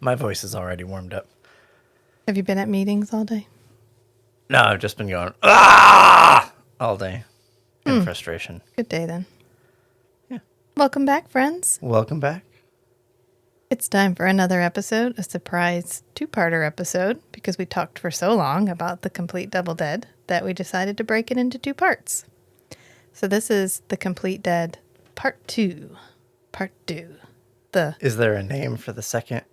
My voice is already warmed up. Have you been at meetings all day? No, I've just been going, all day in frustration. Good day, then. Yeah. Welcome back, friends. Welcome back. It's time for another episode, a surprise two-parter episode, because we talked for so long about the Complete Double Dead that we decided to break it into two parts. So this is the Complete Dead Part 2. Part 2. Is there a name for the second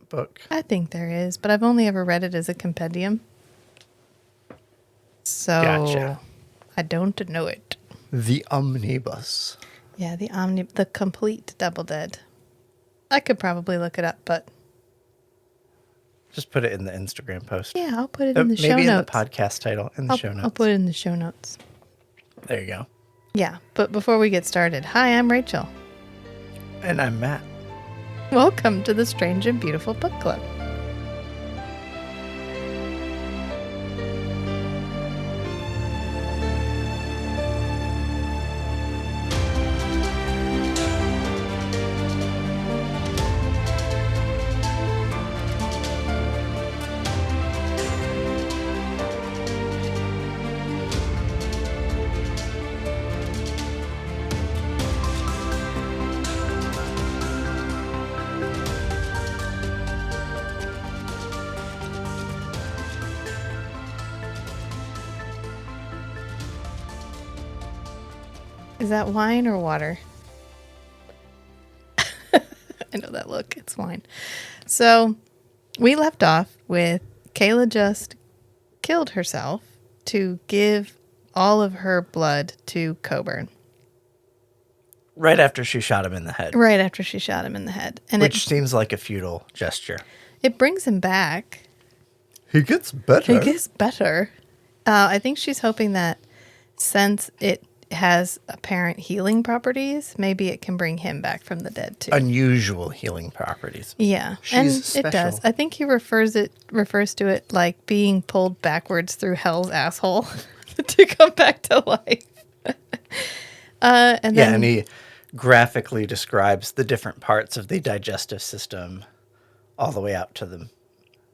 book? I think there is, but I've only ever read it as a compendium. So Gotcha. I don't know it. The Omnibus. Yeah, the Complete Double Dead. I could probably look it up, but Just put it in the Instagram post. yeah, I'll put it in the show Maybe in the notes. podcast title, in the show notes. I'll put it in the show notes. There you go. Yeah, but before we get started, hi, I'm Rachel. And I'm Matt. Welcome to the Strange and Beautiful Book Club. Is that wine or water? I know that look. It's wine. So we left off with Kayla just killed herself to give all of her blood to Coburn. Right after she shot him in the head. Right after she shot him in the head. And Which seems like a futile gesture. it brings him back. He gets better. It gets better. I think she's hoping that since it has apparent healing properties, maybe it can bring him back from the dead too. Unusual healing properties. Yeah, She's and special. it does. I think he refers to it like being pulled backwards through hell's asshole to come back to life. And he graphically describes the different parts of the digestive system all the way out to the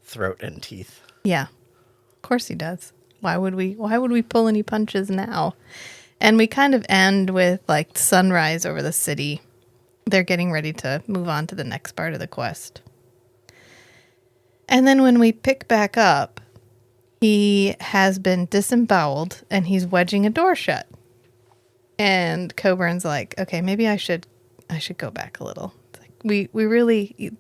throat and teeth. Yeah, of course he does. Why would we pull any punches now? And we kind of end with like sunrise over the city. They're getting ready to move on to the next part of the quest. And then when we pick back up, he has been disemboweled and he's wedging a door shut. And Coburn's like, okay, maybe I should go back a little. It's like, we really,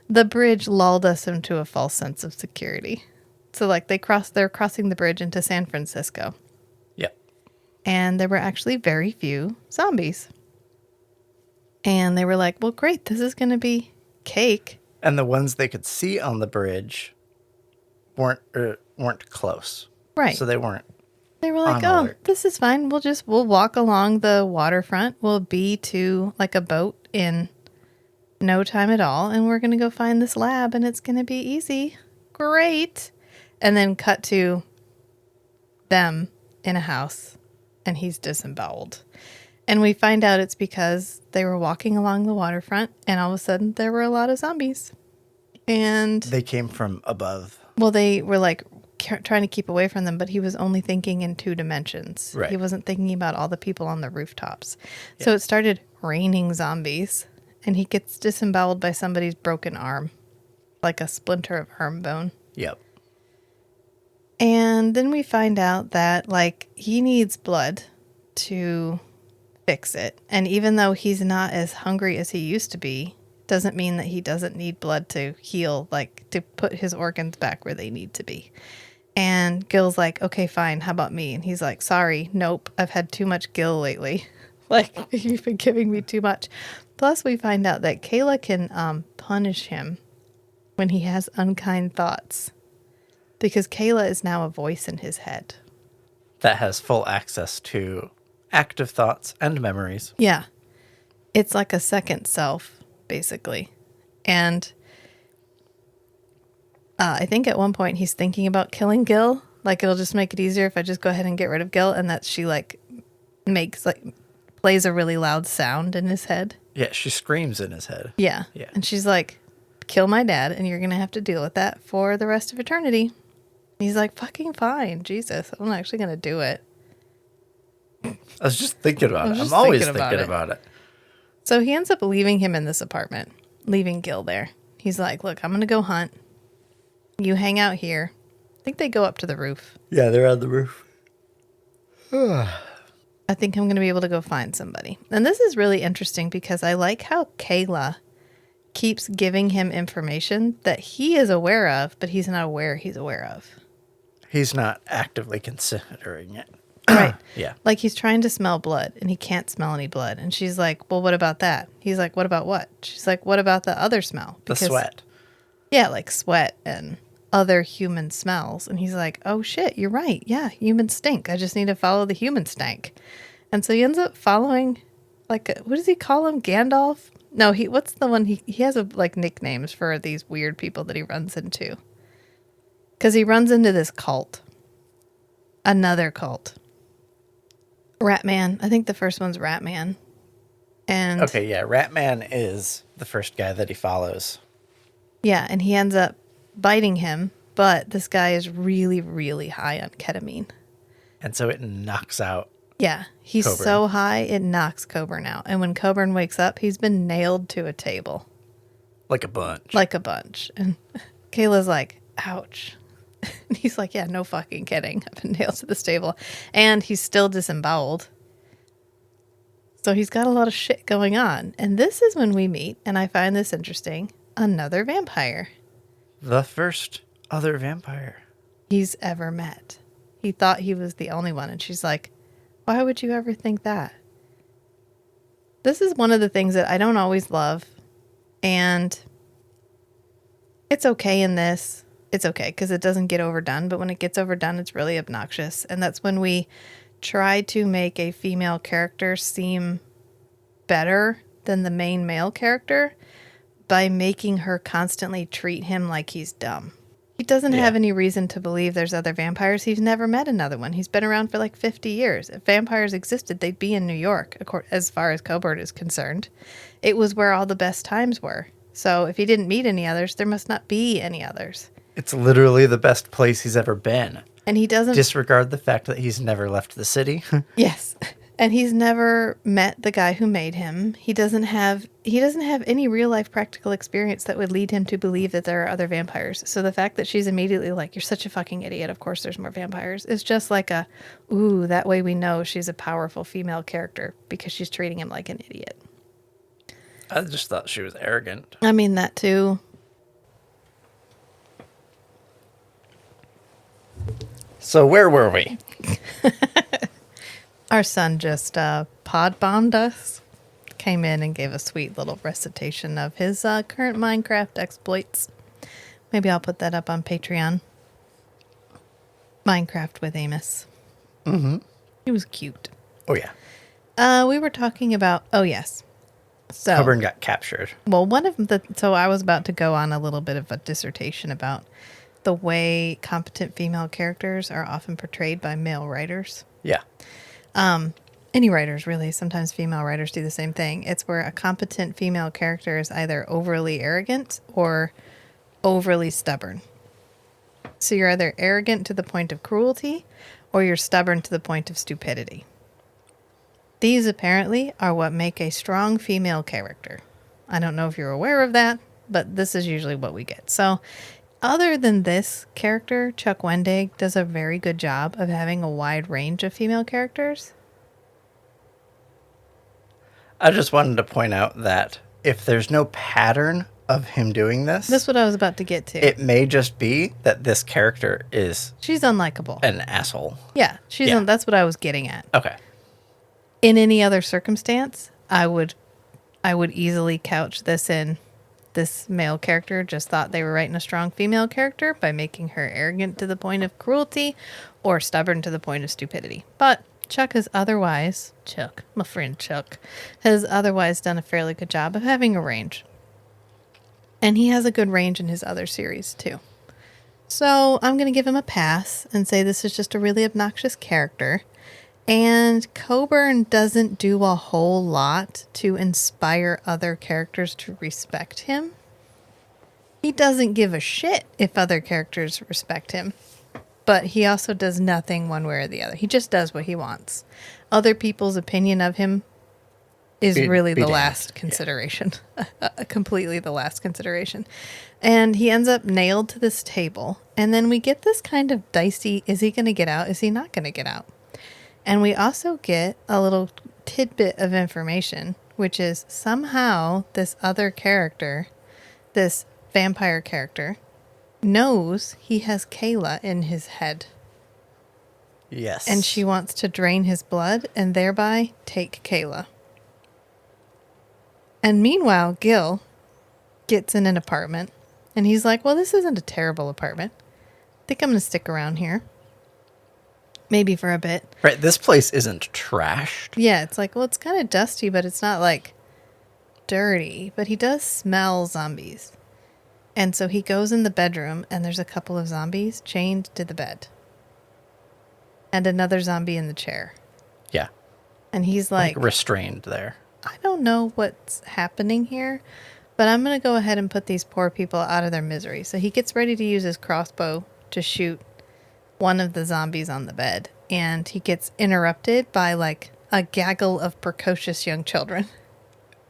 the bridge lulled us into a false sense of security. So like they're crossing the bridge into San Francisco. Yep. And there were actually very few zombies. And they were like, well, great, this is going to be cake. And the ones they could see on the bridge weren't close. Right. So they weren't. They were like, on oh, alert. this is fine. We'll walk along the waterfront. We'll be to like a boat in no time at all. And we're going to go find this lab and it's going to be easy. Great. And then cut to them in a house and he's disemboweled. And we find out it's because they were walking along the waterfront and all of a sudden there were a lot of zombies. And They came from above. well, they were like trying to keep away from them, but he was only thinking in 2 dimensions. Right. He wasn't thinking about all the people on the rooftops. So it started raining zombies and he gets disemboweled by somebody's broken arm, like a splinter of arm bone. Yep. And then we find out that like he needs blood to fix it. And even though he's not as hungry as he used to be, doesn't mean that he doesn't need blood to heal, like to put his organs back where they need to be. And Gil's like, okay, fine. How about me? And he's like, sorry, nope. I've had too much Gil lately. Like you've been giving me too much. Plus we find out that Kayla can punish him when he has unkind thoughts. Because Kayla is now a voice in his head. That has full access to active thoughts and memories. Yeah. It's like a second self, basically. And I think at one point he's thinking about killing Gil. Like, it'll just make it easier if I just go ahead and get rid of Gil. And that she, like, plays a really loud sound in his head. Yeah, she screams in his head. Yeah. Yeah. And she's like, kill my dad, and you're going to have to deal with that for the rest of eternity. He's like, fucking fine. Jesus, I'm actually going to do it. I was just thinking about it. I'm always thinking about it. So he ends up leaving him in this apartment, leaving Gil there. He's like, look, I'm going to go hunt. You hang out here. I think they go up to the roof. Yeah, they're on the roof. I think I'm going to be able to go find somebody. And this is really interesting because I like how Kayla keeps giving him information that he is aware of, but he's not aware he's aware of. He's not actively considering it. Right. Yeah. Like he's trying to smell blood and he can't smell any blood. And she's like, well, what about that? He's like, what about what? She's like, what about the other smell? The sweat. Yeah, like sweat and other human smells. And he's like, oh shit, you're right. Yeah, humans stink. I just need to follow the human stank. And so he ends up following, like, what does he call him? Gandalf? No, what's the one? He has like nicknames for these weird people that he runs into. Because he runs into this cult. Another cult. Ratman. I think the first one's Ratman. And okay, yeah, Ratman is the first guy that he follows. Yeah, and he ends up biting him, but this guy is really, really high on ketamine. And so it knocks out. Yeah, he's Coburn. so high, it knocks Coburn out. And when Coburn wakes up, he's been nailed to a table. Like a bunch. Like a bunch. And Kayla's like, ouch. And he's like, yeah, no fucking kidding. I've been nailed to this table. And he's still disemboweled. So he's got a lot of shit going on. And this is when we meet, and I find this interesting, another vampire. The first other vampire he's ever met. He thought he was the only one. And she's like, why would you ever think that? This is one of the things that I don't always love. And it's okay in this. It's okay because it doesn't get overdone. But when it gets overdone, it's really obnoxious. And that's when we try to make a female character seem better than the main male character by making her constantly treat him like he's dumb. He doesn't have any reason to believe there's other vampires. He's never met another one. He's been around for like 50 years. If vampires existed, they'd be in New York, as far as Coburn is concerned. It was where all the best times were. So if he didn't meet any others, there must not be any others. It's literally the best place he's ever been. And he doesn't disregard the fact that he's never left the city. Yes. And he's never met the guy who made him. He doesn't have any real life practical experience that would lead him to believe that there are other vampires. So the fact that she's immediately like, you're such a fucking idiot, of course there's more vampires, is just like ooh, that way we know she's a powerful female character because she's treating him like an idiot. I just thought she was arrogant. I mean, that too. So where were we? Our son just pod bombed us. Came in and gave a sweet little recitation of his current Minecraft exploits. Maybe I'll put that up on Patreon. Minecraft with Amos. Mm-hmm. He was cute. Oh, yeah. We were talking about... Oh, yes. So Coburn got captured. Well, so I was about to go on a little bit of a dissertation about the way competent female characters are often portrayed by male writers. Yeah. Any writers, really. Sometimes female writers do the same thing. It's where a competent female character is either overly arrogant or overly stubborn. So you're either arrogant to the point of cruelty or you're stubborn to the point of stupidity. These apparently are what make a strong female character. I don't know if you're aware of that, but this is usually what we get. So other than this character, Chuck Wendig does a very good job of having a wide range of female characters. I just wanted to point out that if there's no pattern of him doing this... That's what I was about to get to. It may just be that this character is... She's unlikable. An asshole. Yeah, that's what I was getting at. Okay. In any other circumstance, I would easily couch this in this male character just thought they were writing a strong female character by making her arrogant to the point of cruelty or stubborn to the point of stupidity. But Chuck, my friend Chuck, has otherwise done a fairly good job of having a range. And he has a good range in his other series, too. So I'm going to give him a pass and say this is just a really obnoxious character. And Coburn doesn't do a whole lot to inspire other characters to respect him. He doesn't give a shit if other characters respect him. But he also does nothing one way or the other. He just does what he wants. Other people's opinion of him is really the last consideration. Completely the last consideration. And he ends up nailed to this table. And then we get this kind of dicey, is he going to get out? Is he not going to get out? And we also get a little tidbit of information, which is somehow this other character, this vampire character, knows he has Kayla in his head. Yes. And she wants to drain his blood and thereby take Kayla. And meanwhile, Gil gets in an apartment and he's like, well, this isn't a terrible apartment. I think I'm going to stick around here. Maybe for a bit. Right. This place isn't trashed. Yeah. It's like, well, it's kind of dusty, but it's not like dirty. But he does smell zombies. And so he goes in the bedroom and there's a couple of zombies chained to the bed. And another zombie in the chair. Yeah. And he's like restrained there. I don't know what's happening here, but I'm going to go ahead and put these poor people out of their misery. So he gets ready to use his crossbow to shoot one of the zombies on the bed. And he gets interrupted by like a gaggle of precocious young children.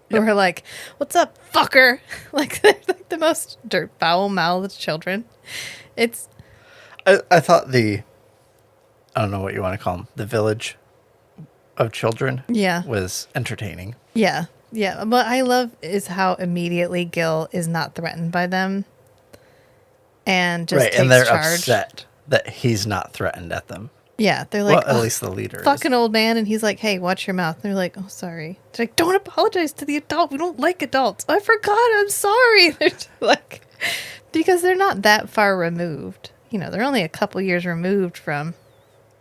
Who are like, what's up, fucker? Like, they're like the most foul-mouthed children. It's... I thought I don't know what you want to call them, the village of children was entertaining. Yeah. Yeah. What I love is how immediately Gil is not threatened by them. And just takes and they're charge. upset that he's not threatened at them. Yeah, they're like, well, at least the leader fucking is. Old man, and he's like, hey, watch your mouth. And they're like, oh, sorry. They're like, don't apologize to the adult. We don't like adults. I forgot. I'm sorry. They're like, because they're not that far removed. You know, they're only a couple years removed from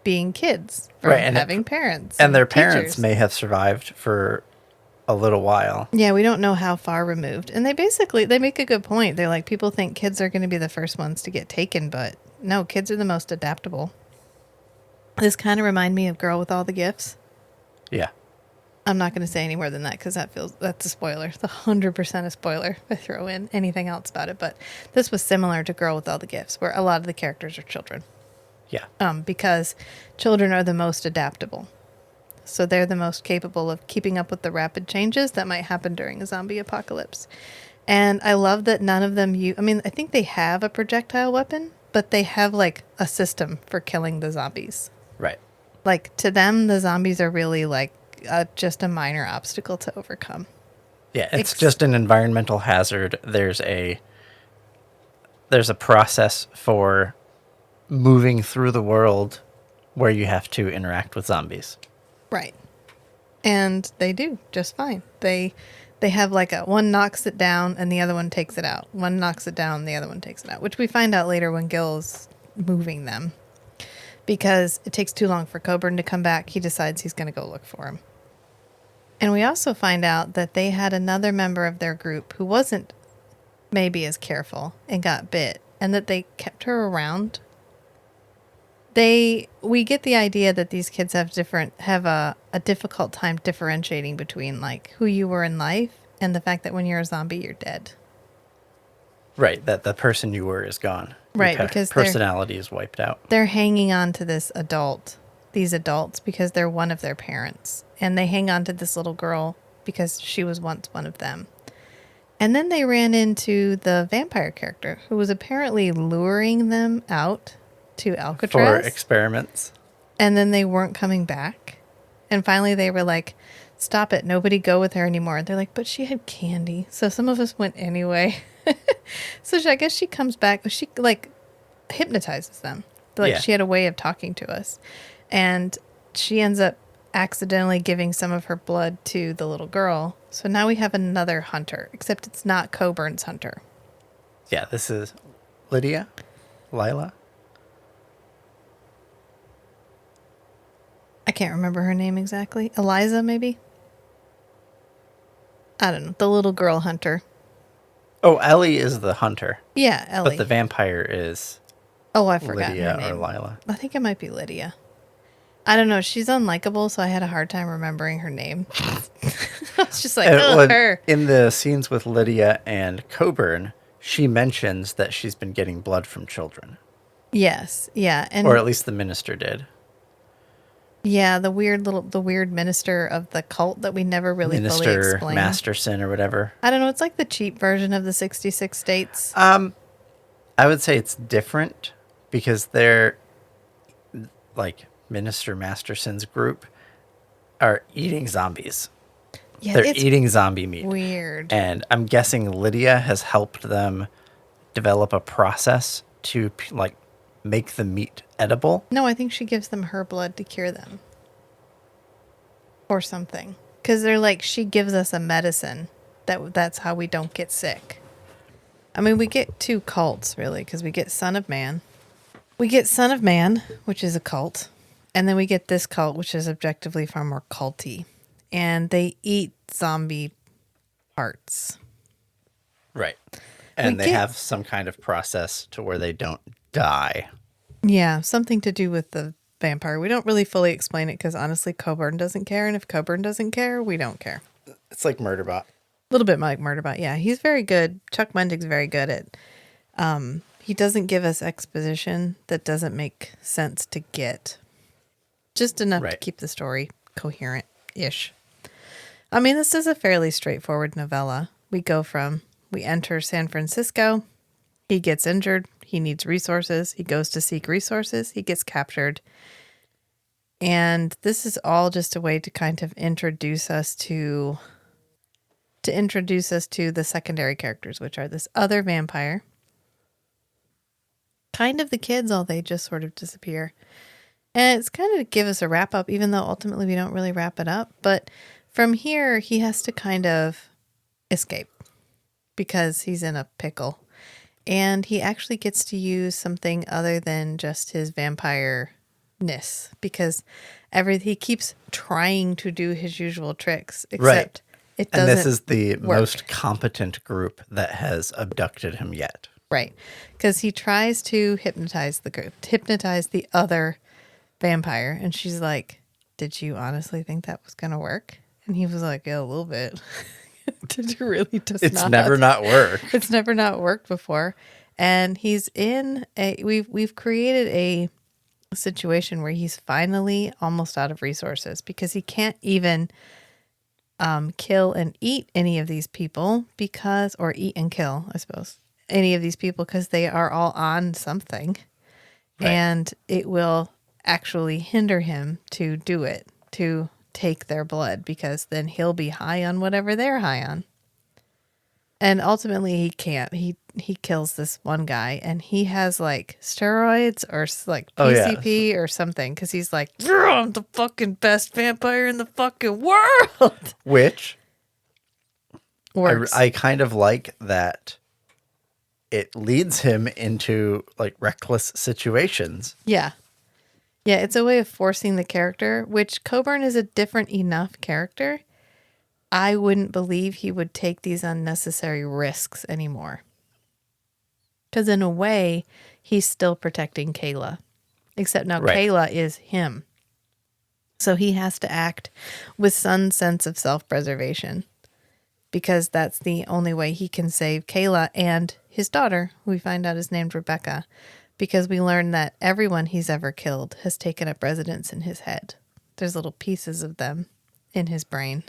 being kids, from having parents. And their parents teachers. may have survived for a little while. Yeah, we don't know how far removed. And they make a good point. They're like, people think kids are going to be the first ones to get taken, but no, kids are the most adaptable. This kind of remind me of Girl with All the Gifts. Yeah. I'm not going to say any more than that because that's a spoiler. It's 100% a spoiler if I throw in anything else about it. But this was similar to Girl with All the Gifts, where a lot of the characters are children. Yeah. Because children are the most adaptable. So they're the most capable of keeping up with the rapid changes that might happen during a zombie apocalypse. And I love that none of them I think they have a projectile weapon, but they have like a system for killing the zombies. Right. Like, to them, the zombies are really, like, just a minor obstacle to overcome. Yeah, it's just an environmental hazard. There's a process for moving through the world where you have to interact with zombies. Right. And they do just fine. They have, like, one knocks it down and the other one takes it out. One knocks it down and the other one takes it out, which we find out later when Gil's moving them. Because it takes too long for Coburn to come back, he decides he's going to go look for him. And we also find out that they had another member of their group who wasn't maybe as careful and got bit, and that they kept her around. We get the idea that these kids have a difficult time differentiating between like who you were in life and the fact that when you're a zombie, you're dead. Right, that the person you were is gone. Right, because personality is wiped out. They're hanging on to these adults, because they're one of their parents. And they hang on to this little girl because she was once one of them. And then they ran into the vampire character who was apparently luring them out to Alcatraz. For experiments. And then they weren't coming back. And finally they were like, stop it, nobody go with her anymore. They're like, but she had candy. So some of us went anyway. So I guess she comes back. She like hypnotizes them. She had a way of talking to us. And she ends up accidentally giving some of her blood to the little girl. So now we have another hunter, except it's not Coburn's hunter. Yeah, this is Lila. I can't remember her name exactly. Eliza, maybe? I don't know. The little girl hunter. Oh, Ellie is the hunter. Yeah, Ellie. But the vampire is I forgot Lydia her name. or Lila. I think it might be Lydia. I don't know. She's unlikable, so I had a hard time remembering her name. I was just like, her. In the scenes with Lydia and Coburn, she mentions that she's been getting blood from children, Yes. Yeah. or And at least the minister did. yeah, the weird minister of the cult that we never really fully Minister explain. Masterson or whatever. I don't know. It's like the cheap version of the 66 states. I would say it's different because they're like Minister Masterson's group are eating zombies. Yeah, They're it's eating zombie meat. weird. And I'm guessing Lydia has helped them develop a process to like make the meat edible. No, I think she gives them her blood to cure them. Or something. Because they're like, she gives us a medicine. That's how we don't get sick. I mean, we get two cults, really, because we get Son of Man. We get Son of Man, which is a cult. And then we get this cult, which is objectively far more culty. And they eat zombie parts. Right. And We they get- have some kind of process to where they don't die. Yeah, something to do with the vampire. We don't really fully explain it because honestly, Coburn doesn't care. And if Coburn doesn't care, we don't care. It's like Murderbot. A little bit like Murderbot. Yeah, he's very good. Chuck Wendig's very good at. He doesn't give us exposition that doesn't make sense to get. Just enough to Right. keep the story coherent-ish. I mean, this is a fairly straightforward novella. We enter San Francisco. He gets injured. He needs resources. He goes to seek resources. He gets captured. And this is all just a way to kind of introduce us to the secondary characters, which are this other vampire. Kind of the kids, all they just sort of disappear. And it's kind of to give us a wrap up, even though ultimately we don't really wrap it up. But from here, he has to kind of escape because he's in a pickle. And he actually gets to use something other than just his vampire-ness because he keeps trying to do his usual tricks, except it doesn't. And this is the work. most competent group that has abducted him yet. Right. Because he tries to hypnotize the other vampire. And she's like, did you honestly think that was going to work? And he was like, yeah, a little bit. Did you really? It's never not worked. It's never not worked before. And he's in we've created a situation where he's finally almost out of resources because he can't even kill and eat any of these people or eat and kill, I suppose, any of these people because they are all on something. Right. And it will actually hinder him to do it, to take their blood, because then he'll be high on whatever they're high on. And ultimately he can't. He kills this one guy and he has like steroids or like PCP or something because he's like, I'm the fucking best vampire in the fucking world. Which Works. I kind of like that it leads him into like reckless situations. Yeah. Yeah, it's a way of forcing the character, which Coburn is a different enough character. I wouldn't believe he would take these unnecessary risks anymore. Because in a way, he's still protecting Kayla. Except now Kayla is him. So he has to act with some sense of self-preservation. Because that's the only way he can save Kayla and his daughter, who we find out is named Rebecca. Because we learn that everyone he's ever killed has taken up residence in his head. There's little pieces of them in his brain.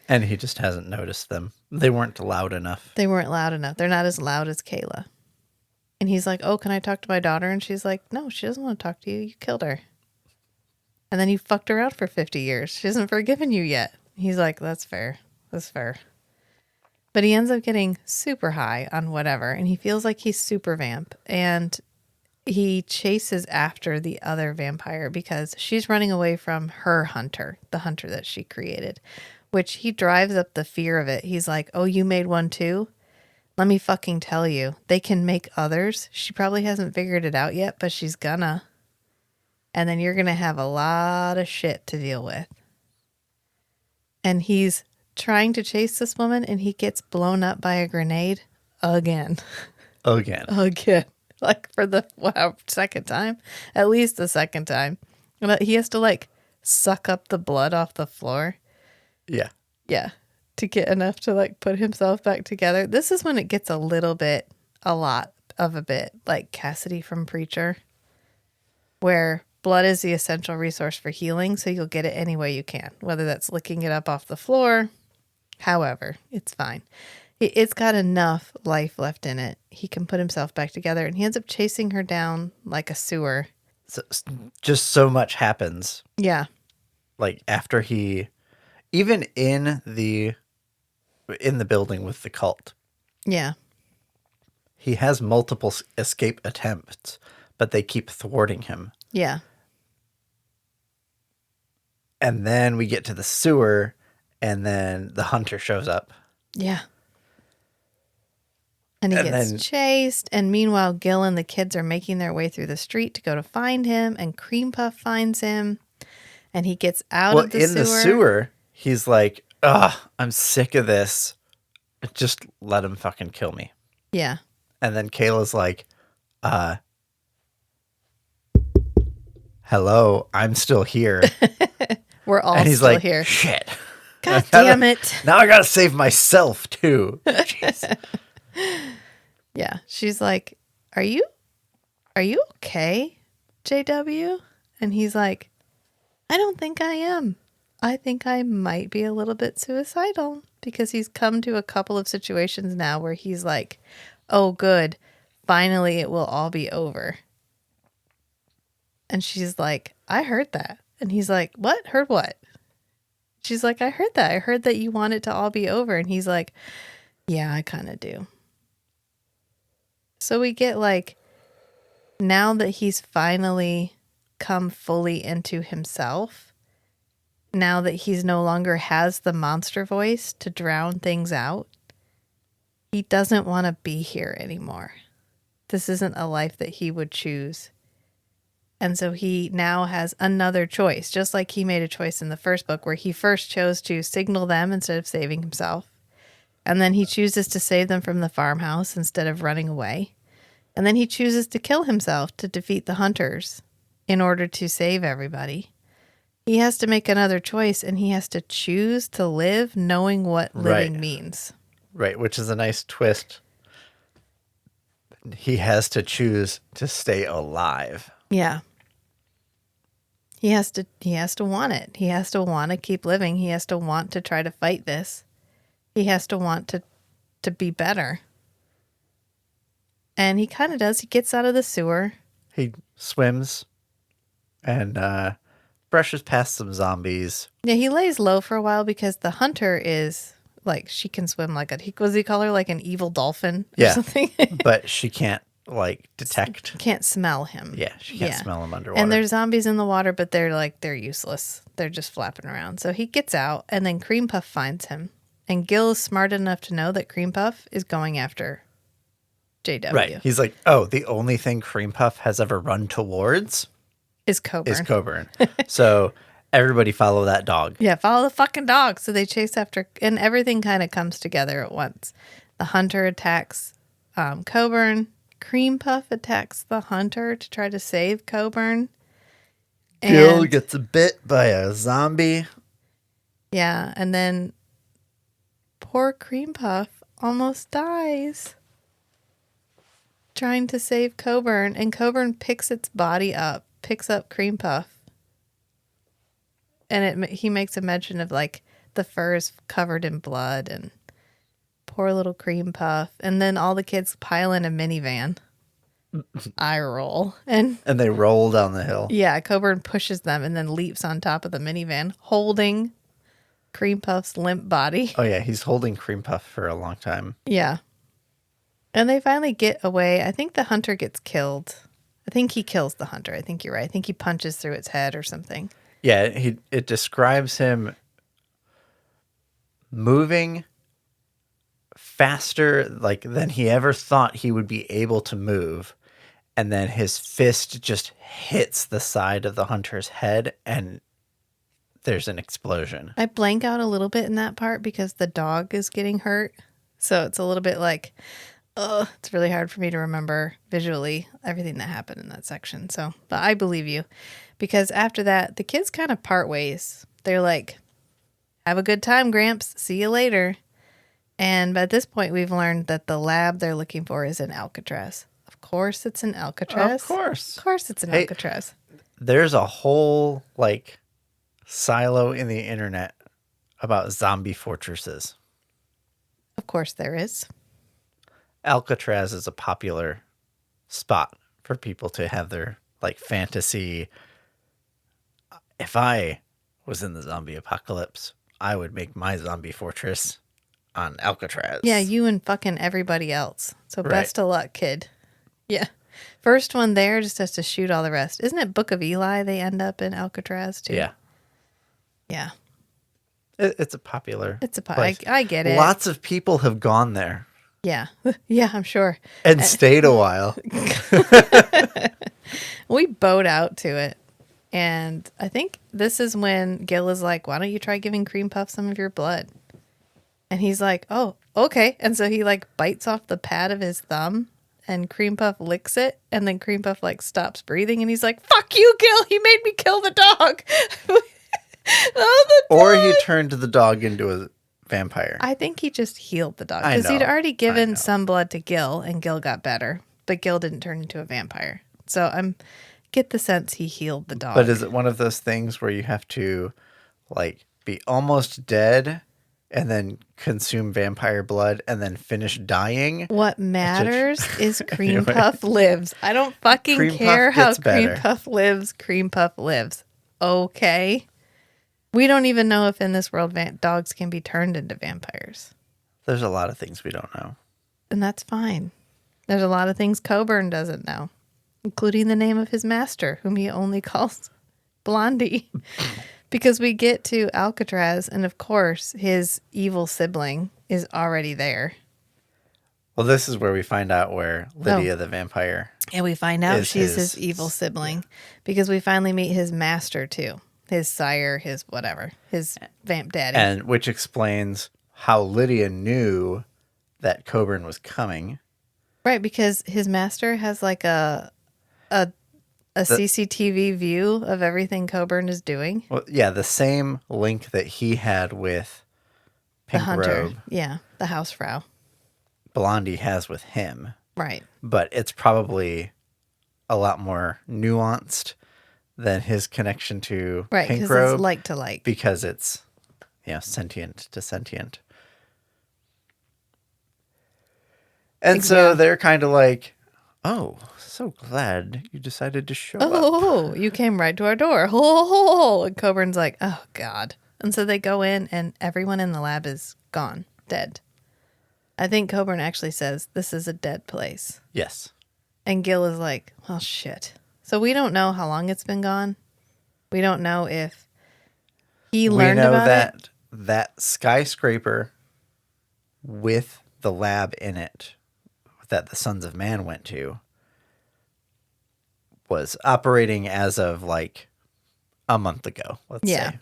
And he just hasn't noticed them. They weren't loud enough. They weren't loud enough. They're not as loud as Kayla. And he's like, oh, can I talk to my daughter? And she's like, no, she doesn't want to talk to you. You killed her. And then you fucked her out for 50 years. She hasn't forgiven you yet. He's like, that's fair. That's fair. But he ends up getting super high on whatever. And he feels like he's super vamp. And he chases after the other vampire because she's running away from her hunter, the hunter that she created, which he drives up the fear of it. He's like, oh, you made one too? Let me fucking tell you, they can make others. She probably hasn't figured it out yet, but she's gonna. And then you're gonna have a lot of shit to deal with. And he's trying to chase this woman and he gets blown up by a grenade again. Again. Like for the second time, at least the second time. And he has to like suck up the blood off the floor. Yeah. Yeah. To get enough to like put himself back together. This is when it gets a little bit a lot of a bit like Cassidy from Preacher, where blood is the essential resource for healing, so you'll get it any way you can, whether that's licking it up off the floor. However, it's fine. It's got enough life left in it. He can put himself back together, and he ends up chasing her down like a sewer. So, just so much happens. Yeah. Like after he, even in the building with the cult, Yeah. he has multiple escape attempts, but they keep thwarting him. Yeah. And then we get to the sewer, and then the hunter shows up. Yeah. And he gets chased. And meanwhile, Gil and the kids are making their way through the street to go to find him. And Cream Puff finds him. And he gets out of the sewer. Well, in the sewer, he's like, ugh, I'm sick of this. Just let him fucking kill me. Yeah. And then Kayla's like, hello, I'm still here. We're all and he's still like, here. Shit. God damn it. Now I gotta save myself, too. Jeez. Yeah. She's like, Are you okay, JW? And he's like, I don't think I am. I think I might be a little bit suicidal, because he's come to a couple of situations now where he's like, oh, good. Finally, it will all be over. And she's like, I heard that. And he's like, what? Heard what? She's like, I heard that. I heard that you want it to all be over. And he's like, yeah, I kind of do. So we get like, now that he's finally come fully into himself, now that he's no longer has the monster voice to drown things out, he doesn't want to be here anymore. This isn't a life that he would choose. And so he now has another choice, just like he made a choice in the first book where he first chose to signal them instead of saving himself. And then he chooses to save them from the farmhouse instead of running away. And then he chooses to kill himself to defeat the hunters in order to save everybody. He has to make another choice, and he has to choose to live knowing what living means. Right, which is a nice twist. He has to choose to stay alive. Yeah. He has to want it. He has to want to keep living. He has to want to try to fight this. He has to want to be better. And he kind of does. He gets out of the sewer. He swims and brushes past some zombies. Yeah, he lays low for a while because the hunter is like, she can swim like was he call her like an evil dolphin or something? But she can't like detect. Can't smell him. Yeah, she can't smell him underwater. And there's zombies in the water, but they're useless. They're just flapping around. So he gets out, and then Cream Puff finds him. And Gil is smart enough to know that Cream Puff is going after JW. Right. He's like, oh, the only thing Cream Puff has ever run towards is Coburn. So everybody follow that dog. Yeah, follow the fucking dog. So they chase after, and everything kind of comes together at once. The hunter attacks Coburn. Cream Puff attacks the hunter to try to save Coburn. Gil gets bit by a zombie. Yeah, and then poor Cream Puff almost dies trying to save Coburn, and Coburn picks its body up, picks up Cream Puff, and he makes a mention of like the fur is covered in blood and poor little Cream Puff, and then all the kids pile in a minivan. I roll. And they roll down the hill. Yeah, Coburn pushes them and then leaps on top of the minivan, holding Cream Puff's limp body. Oh, yeah, he's holding Cream Puff for a long time. Yeah. And they finally get away. I think the hunter gets killed. I think he kills the hunter. I think you're right. I think he punches through its head or something. Yeah, it describes him moving faster than he ever thought he would be able to move. And then his fist just hits the side of the hunter's head, and there's an explosion. I blank out a little bit in that part because the dog is getting hurt. So it's a little bit like, it's really hard for me to remember visually everything that happened in that section. So, but I believe you, because after that, the kids kind of part ways. They're like, have a good time, Gramps. See you later. And at this point, we've learned that the lab they're looking for is in Alcatraz. Of course, it's in Alcatraz. Of course. Of course, it's in Hey, Alcatraz. there's a whole like silo in the internet about zombie fortresses. Of course, there is. Alcatraz is a popular spot for people to have their like fantasy. If I was in the zombie apocalypse, I would make my zombie fortress on Alcatraz. Yeah, you and fucking everybody else. So Right. best of luck, kid. Yeah. First one there just has to shoot all the rest. Isn't it Book of Eli they end up in Alcatraz too? Yeah. Yeah. It's a popular It's a place. I get it. Lots of people have gone there Yeah. Yeah, I'm sure. and stayed a while. We boat out to it. And I think this is when Gil is like, why don't you try giving Cream Puff some of your blood? And he's like, oh, okay. And so he like bites off the pad of his thumb and Cream Puff licks it. And then Cream Puff like stops breathing. And he's like, fuck you, Gil. He made me kill the dog. Or he turned the dog into a vampire. I think he just healed the dog. I Because he'd know. already I given know. some blood to Gil and Gil got better. But Gil didn't turn into a vampire. So get the sense he healed the dog. But is it one of those things where you have to like be almost dead and then consume vampire blood and then finish dying? What matters is Cream Anyway. Puff lives. I don't fucking Cream Puff care how gets Cream better. Puff lives. Cream Puff lives. Okay. We don't even know if in this world dogs can be turned into vampires. There's a lot of things we don't know. And that's fine. There's a lot of things Coburn doesn't know, including the name of his master, whom he only calls Blondie. Because we get to Alcatraz, and of course, his evil sibling is already there. Well, this is where we find out where Lydia the vampire. And we find out Is she's his- his evil sibling because we finally meet his master, too. His sire, his whatever, his vamp daddy. And which explains how Lydia knew that Coburn was coming. Right, because his master has like a CCTV view of everything Coburn is doing. Well, yeah, the same link that he had with The Pink hunter. Robe, Yeah, the housefrau. Blondie has with him. Right. But it's probably a lot more nuanced than his connection to Right, Pink because Robe it's like to like. because it's sentient to sentient. And so Yeah. they're kind of like, "Oh, so glad you decided to show up." Oh, you came right to our door. Oh, and Coburn's like, oh, God. And so they go in, and everyone in the lab is gone, dead. I think Coburn actually says, this is a dead place. Yes. And Gil is like, well, shit. So we don't know how long it's been gone. We don't know if he learned we know about that it. that skyscraper with the lab in it that the Sons of Man went to was operating as of like a month ago, let's Yeah. say.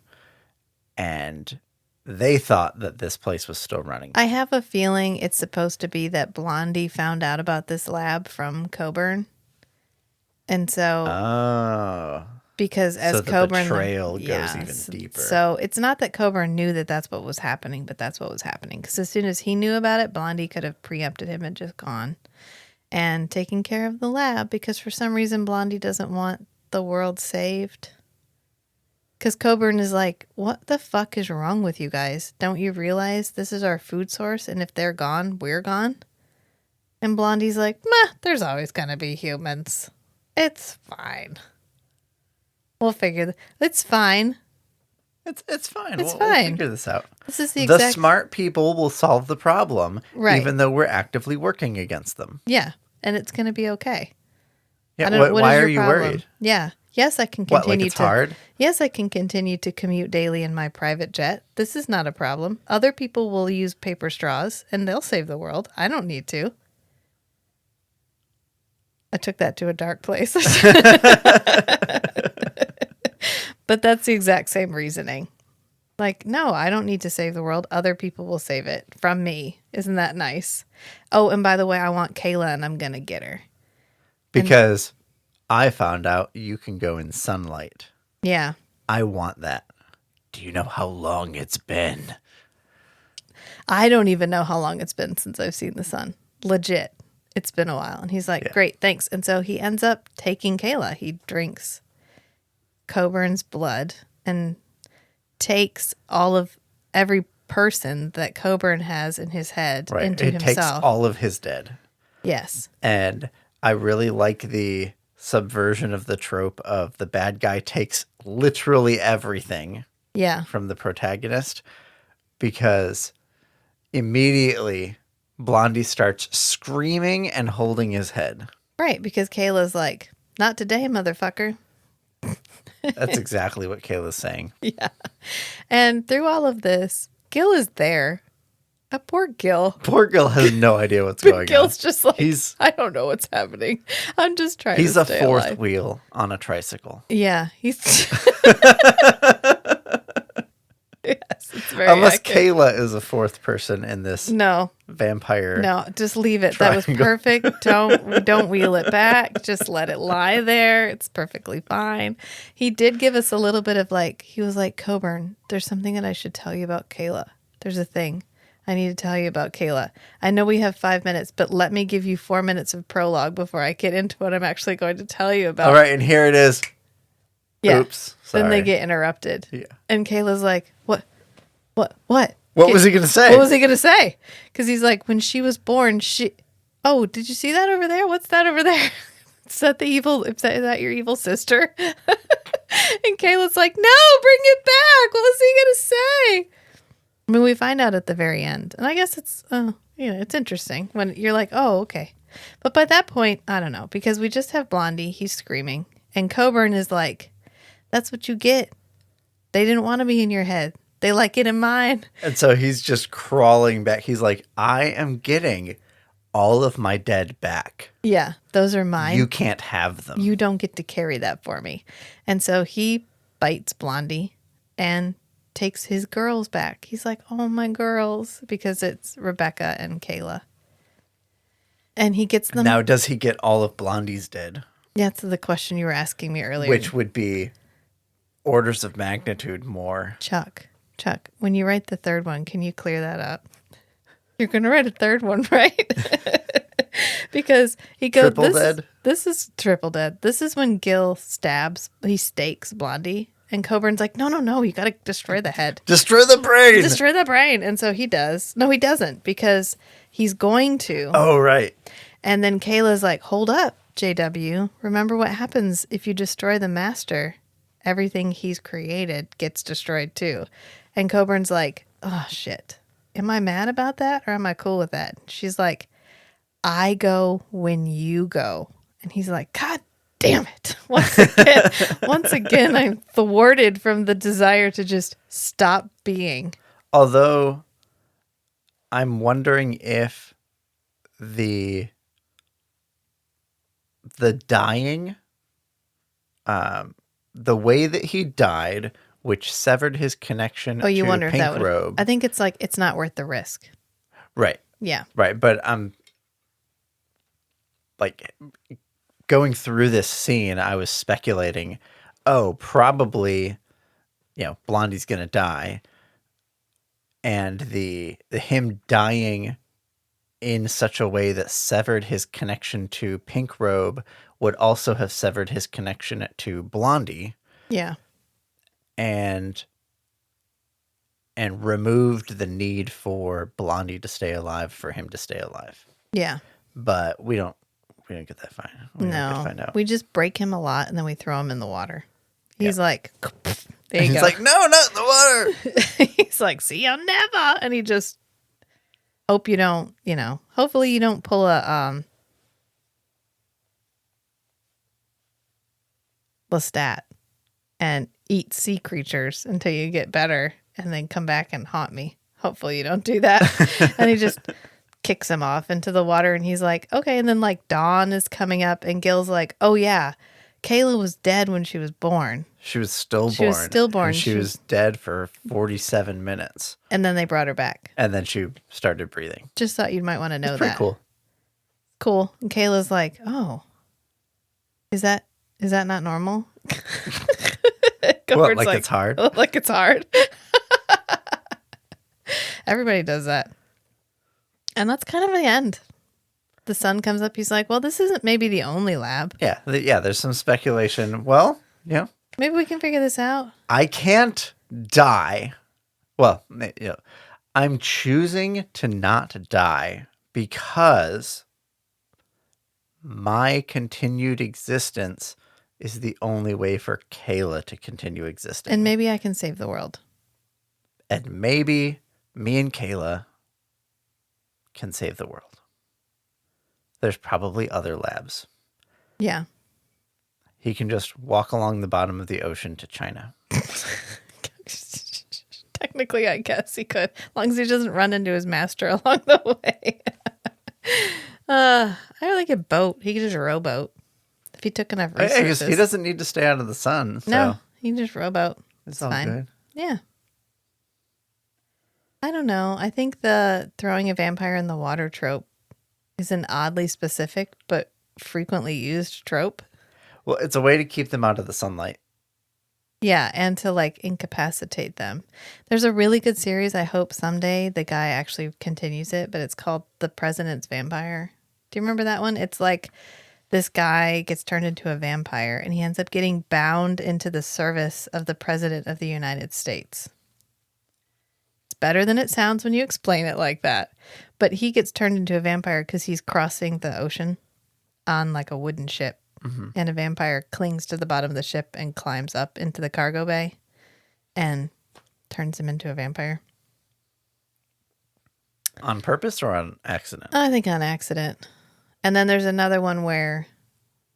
And they thought that this place was still running. I have a feeling it's supposed to be that Blondie found out about this lab from Coburn. And so Oh. because as So the Coburn betrayal goes even deeper. So it's not that Coburn knew that that's what was happening, but that's what was happening. Because as soon as he knew about it, Blondie could have preempted him and just gone and taken care of the lab. Because for some reason, Blondie doesn't want the world saved. Because Coburn is like, what the fuck is wrong with you guys? Don't you realize this is our food source, and if they're gone, we're gone? And Blondie's like, meh, there's always going to be humans. It's fine. We'll figure it's fine. It's fine. It's We'll fine. figure this out. This is the The exact smart people will solve the problem, Right. even though we're actively working against them. Yeah, and it's going to be okay. Yeah, I don't- what why is are your you problem? worried? Yeah. Yes, I can What, continue like it's to hard? Yes, I can continue to commute daily in my private jet. This is not a problem. Other people will use paper straws and they'll save the world. I don't need to. I took that to a dark place. But that's the exact same reasoning. Like, no, I don't need to save the world. Other people will save it from me. Isn't that nice? Oh, and by the way, I want Kayla and I'm going to get her. Because I found out you can go in sunlight. Yeah. I want that. Do you know how long it's been? I don't even know how long it's been since I've seen the sun. Legit. It's been a while. And he's like, Yeah. great, thanks. And so he ends up taking Kayla. He drinks Coburn's blood and takes every person that Coburn has in his head Right. into It takes himself. all of his dead. Yes. And I really like the subversion of the trope of the bad guy takes literally everything Yeah. from the protagonist, because immediately Blondie starts screaming and holding his head. Right. Because Kayla's like, not today, motherfucker. That's exactly what Kayla's saying. Yeah. And through all of this, Gil is there. A poor Gil. Poor Gil has no idea what's going Gil's on. just like, I don't know what's happening. I'm just trying to He's a stay fourth alive. wheel on a tricycle. Yeah. He's... Yes, it's very Unless accurate. Kayla is a fourth person in this No, vampire. no, just leave it. That was triangle. perfect. Don't wheel it back. Just let it lie there. It's perfectly fine. He did give us a little bit of he was like, Coburn, there's something that I should tell you about Kayla. There's a thing I need to tell you about Kayla. I know we have 5 minutes, but let me give you 4 minutes of prologue before I get into what I'm actually going to tell you about. All right, and here it is. Yeah. Oops. Then they Sorry. get interrupted. Yeah. And Kayla's like, What? What was he going to say? What was he going to say? Because he's like, when she was born, oh, did you see that over there? What's that over there? Is that is that your evil sister? And Kayla's like, no, bring it back. What was he going to say? I mean, we find out at the very end. And I guess it's, it's interesting when you're like, oh, okay. But by that point, I don't know, because we just have Blondie. He's screaming. And Coburn is like, that's what you get. They didn't want to be in your head. They like it in mine. And so he's just crawling back. He's like, I am getting all of my dead back. Yeah, those are mine. You can't have them. You don't get to carry that for me. And so he bites Blondie and takes his girls back. He's like, oh, my girls, because it's Rebecca and Kayla. And he gets them. Now, does he get all of Blondie's dead? Yeah, that's the question you were asking me earlier. Which would be orders of magnitude more. Chuck, when you write the third one, can you clear that up? You're going to write a third one, right? Because he goes, Triple dead? This is triple dead. This is when Gil he stakes Blondie. And Coburn's like, no, you got to destroy the head. Destroy the brain! Destroy the brain. And so he does. No, he doesn't, because he's going to. Oh, right. And then Kayla's like, hold up, JW. Remember what happens if you destroy the master? Everything he's created gets destroyed too. And Coburn's like, oh, shit. Am I mad about that or am I cool with that? She's like, I go when you go. And he's like, God damn it. Once again, I'm thwarted from the desire to just stop being. Although, I'm wondering if the dying, the way that he died, which severed his connection Oh, you to wonder if that Pink would. Robe. I think it's like, it's not worth the risk. Right. Yeah. Right. But I'm going through this scene, I was speculating, probably, Blondie's going to die. And the him dying in such a way that severed his connection to Pink Robe would also have severed his connection to Blondie. Yeah. And removed the need for Blondie to stay alive for him to stay alive. Yeah. But we don't get that far. We don't get to find out. We just break him a lot and then we throw him in the water. He's like, there you He's go. like, no, not in the water. He's like, see you never. And he just hope you don't, hopefully you don't pull a Lestat and eat sea creatures until you get better and then come back and haunt me. Hopefully you don't do that. And he just kicks him off into the water and he's like, okay. And then dawn is coming up and Gil's like, oh yeah, Kayla was dead when she was born. She was stillborn. And she was dead for 47 minutes. And then they brought her back. And then she started breathing. Just thought you might want to know that. Pretty cool. Cool. And Kayla's like, oh, is that not normal? What, like it's hard? Like it's hard. Everybody does that. And that's kind of the end. The sun comes up. He's like, well, this isn't maybe the only lab. Yeah, there's some speculation. Well, yeah. Maybe we can figure this out. I can't die. Well, I'm choosing to not die because my continued existence is the only way for Kayla to continue existing. And maybe I can save the world. And maybe me and Kayla can save the world. There's probably other labs. Yeah. He can just walk along the bottom of the ocean to China. Technically, I guess he could, as long as he doesn't run into his master along the way. I like a boat. He could just rowboat if he took enough resources. I guess he doesn't need to stay out of the sun. So No, he can just rowboat. it's all fine. good. Yeah. I don't know. I think the throwing a vampire in the water trope is an oddly specific but frequently used trope. Well, it's a way to keep them out of the sunlight. Yeah, and to like incapacitate them. There's a really good series. I hope someday the guy actually continues it, but it's called The President's Vampire. Do you remember that one? It's like this guy gets turned into a vampire and he ends up getting bound into the service of the President of the United States. It's better than it sounds when you explain it like that. But he gets turned into a vampire because he's crossing the ocean on like a wooden ship. Mm-hmm. And a vampire clings to the bottom of the ship and climbs up into the cargo bay and turns him into a vampire. On purpose or on accident? I think on accident. And then there's another one where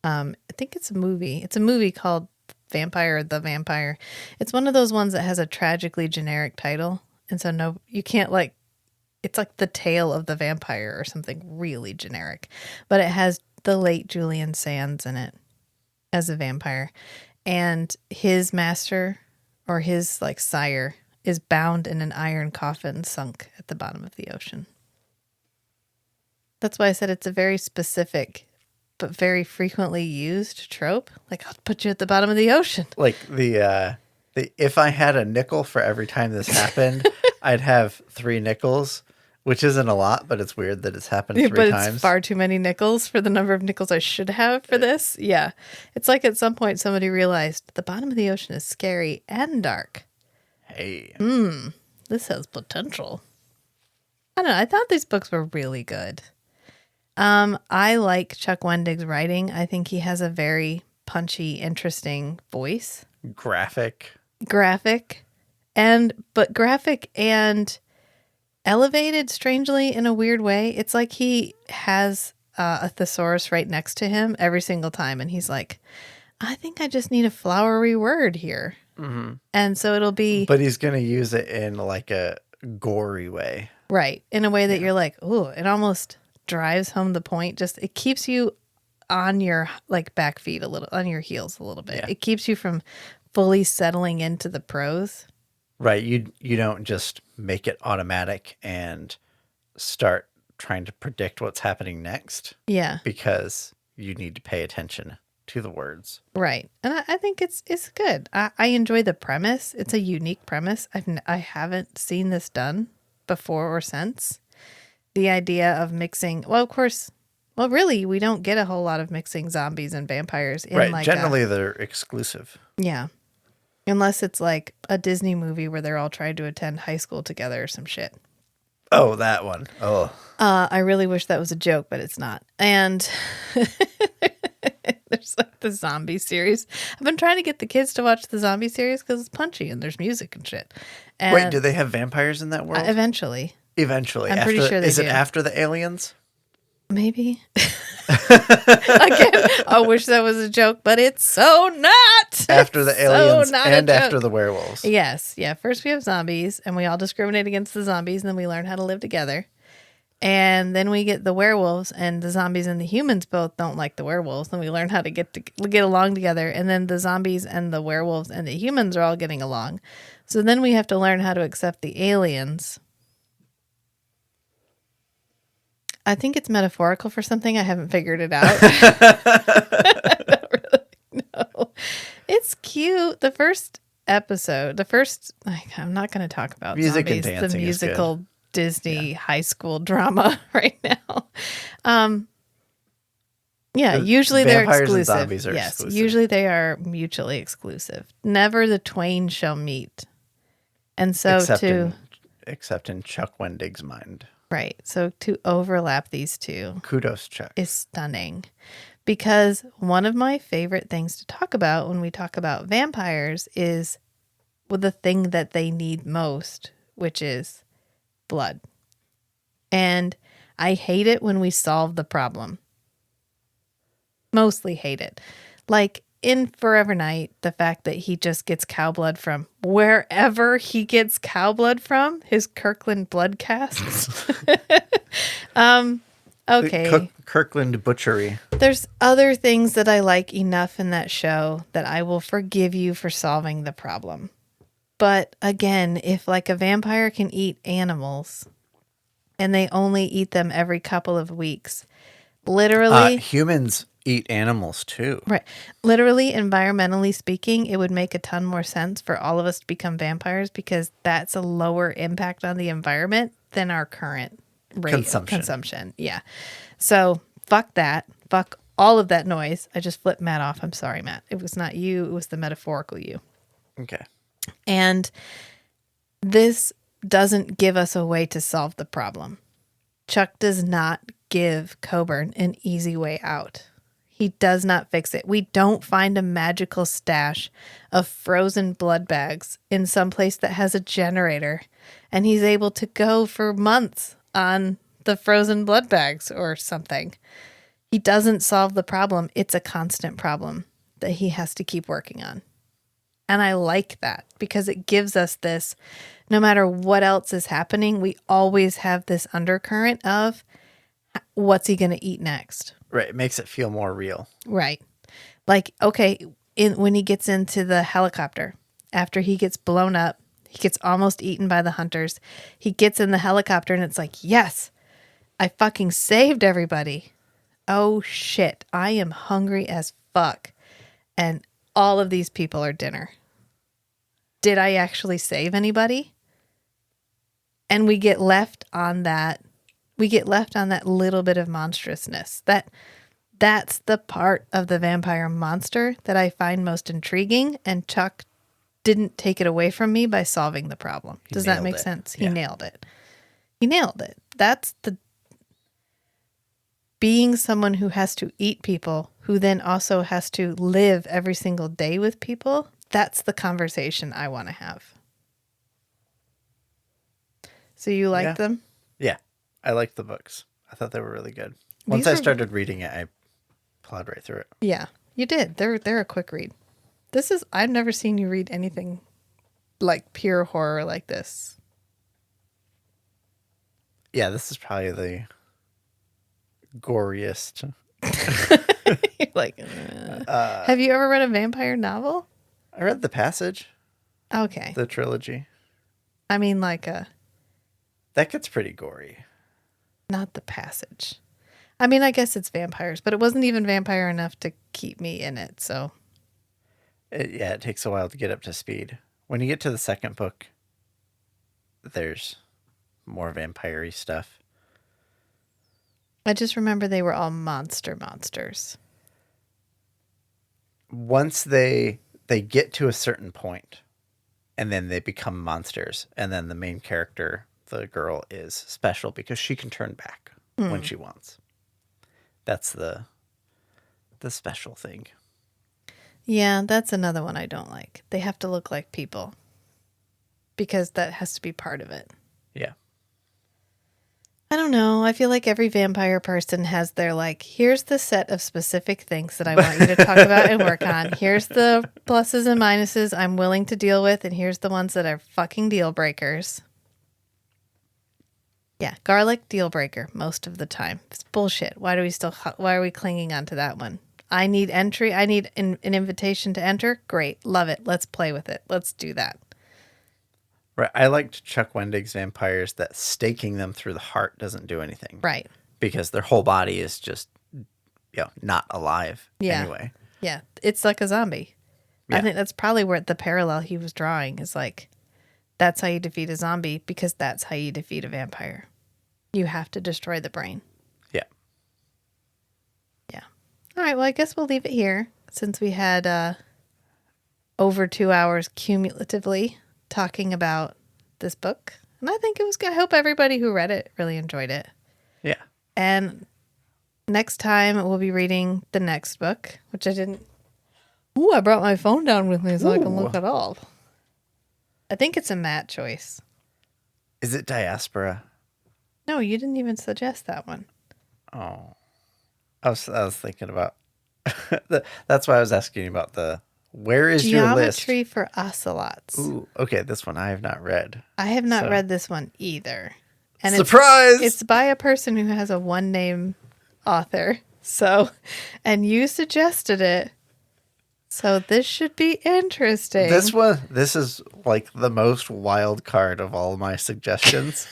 I think it's a movie. It's a movie called Vampire the Vampire. It's one of those ones that has a tragically generic title. And so you can't like, it's like The Tale of the Vampire or something really generic. But it has the late Julian Sands in it as a vampire. And his master or his like sire is bound in an iron coffin sunk at the bottom of the ocean. That's why I said it's a very specific but very frequently used trope. Like, I'll put you at the bottom of the ocean. Like the if I had a nickel for every time this happened, I'd have 3 nickels, which isn't a lot, but it's weird that it's happened 3 times. It's far too many nickels for the number of nickels I should have for this. Yeah. It's like at some point somebody realized the bottom of the ocean is scary and dark. Hey. This has potential. I don't know. I thought these books were really good. I like Chuck Wendig's writing. I think he has a very punchy, interesting voice. Graphic and elevated strangely in a weird way. It's like he has a thesaurus right next to him every single time. And he's like, I think I just need a flowery word here. Mm-hmm. And so it'll be... But he's going to use it in like a gory way. Right. In a way that you're like, ooh, it almost drives home the point. Just, it keeps you on your like back feet a little, on your heels a little bit. Yeah. It keeps you from fully settling into the prose. Right. You don't just make it automatic and start trying to predict what's happening next. Yeah. Because you need to pay attention to the words. Right. And I think it's good. I enjoy the premise. It's a unique premise. I haven't seen this done before or since. The idea of mixing, really, we don't get a whole lot of mixing zombies and vampires in right. Generally, they're exclusive. Yeah. Unless it's like a Disney movie where they're all trying to attend high school together or some shit. Oh, that one. Oh. I really wish that was a joke, but it's not. And there's like the zombie series. I've been trying to get the kids to watch the zombie series because it's punchy and there's music and shit. And wait, do they have vampires in that world? Eventually. I'm pretty sure they do. Is it after the aliens? Maybe. Again, I wish that was a joke, but it's so not. After the aliens and after the werewolves. Yes. Yeah. First we have zombies and we all discriminate against the zombies and then we learn how to live together. And then we get the werewolves and the zombies and the humans both don't like the werewolves. Then we learn how to get along together. And then the zombies and the werewolves and the humans are all getting along. So then we have to learn how to accept the aliens. I think it's metaphorical for something. I haven't figured it out. I don't really know. It's cute. The first episode, I'm not going to talk about music zombies, and dancing, the musical Disney high school drama right now. Yeah, The usually they're vampires and exclusive. zombies are Yes, exclusive. usually they are mutually exclusive. Never the twain shall meet. And so except in Chuck Wendig's mind. right, so to overlap these two Kudos, Chuck. is stunning. Because one of my favorite things to talk about when we talk about vampires is the thing that they need most, which is blood. And I hate it when we solve the problem. Mostly hate it. Like in Forever Night, the fact that he just gets cow blood from wherever he gets cow blood from, his Kirkland blood casks. Okay. Kirkland Butchery. There's other things that I like enough in that show that I will forgive you for solving the problem. But again, if like a vampire can eat animals and they only eat them every couple of weeks, literally humans eat animals too. right. Literally, environmentally speaking, it would make a ton more sense for all of us to become vampires because that's a lower impact on the environment than our current rate of consumption. Yeah. So fuck that. Fuck all of that noise. I just flipped Matt off. I'm sorry, Matt. It was not you. It was the metaphorical you. Okay. And this doesn't give us a way to solve the problem. Chuck does not give Coburn an easy way out. He does not fix it. We don't find a magical stash of frozen blood bags in some place that has a generator, and he's able to go for months on the frozen blood bags or something. He doesn't solve the problem. It's a constant problem that he has to keep working on. And I like that because it gives us this, no matter what else is happening, we always have this undercurrent of what's he going to eat next? Right. It makes it feel more real. Right. Like, okay, when he gets into the helicopter, after he gets blown up, he gets almost eaten by the hunters. He gets in the helicopter and it's like, yes, I fucking saved everybody. Oh shit, I am hungry as fuck. And all of these people are dinner. Did I actually save anybody? And we get left on that. We get left on that little bit of monstrousness. That's the part of the vampire monster that I find most intriguing. And Chuck didn't take it away from me by solving the problem. Does that make sense? He nailed it. He nailed it. That's the being someone who has to eat people, who then also has to live every single day with people. That's the conversation I want to have. So you like them? Yeah. I liked the books. I thought they were really good. Once I started reading it, I plowed right through it. Yeah, you did. They're a quick read. I've never seen you read anything like pure horror like this. Yeah, this is probably the goriest. You're like, have you ever read a vampire novel? I read The Passage. Okay. The trilogy. I mean, that gets pretty gory. Not The Passage. I mean, I guess it's vampires, but it wasn't even vampire enough to keep me in it, so. It takes a while to get up to speed. When you get to the second book, there's more vampire-y stuff. I just remember they were all monsters. Once they get to a certain point, and then they become monsters, and then the main character, the girl, is special because she can turn back when she wants. That's the special thing. Yeah, that's another one I don't like. They have to look like people because that has to be part of it. Yeah. I don't know. I feel like every vampire person has their here's the set of specific things that I want you to talk about and work on. Here's the pluses and minuses I'm willing to deal with, and here's the ones that are fucking deal breakers. Yeah, garlic deal breaker most of the time. It's bullshit. Why are we clinging on to that one? I need entry. I need an invitation to enter. Great. Love it. Let's play with it. Let's do that. Right. I liked Chuck Wendig's vampires that staking them through the heart doesn't do anything. Right. Because their whole body is just, not alive anyway. Yeah. It's like a zombie. Yeah. I think that's probably where the parallel he was drawing is That's how you defeat a zombie, because that's how you defeat a vampire. You have to destroy the brain. Yeah. Yeah. All right, well, I guess we'll leave it here since we had over 2 hours cumulatively talking about this book. And I think it was good. I hope everybody who read it really enjoyed it. Yeah. And next time we'll be reading the next book, which I didn't... Ooh, I brought my phone down with me so I can look it up. I think it's a Matt choice. Is it Diaspora? No, you didn't even suggest that one. Oh. I was thinking about... That's why I was asking you about the... Where is your list? Geometry for Ocelots. Ooh, okay, this one I have not read. I have not read this one either. And Surprise! It's by a person who has a one-name author. So, and you suggested it. So this should be interesting. This is like the most wild card of all my suggestions.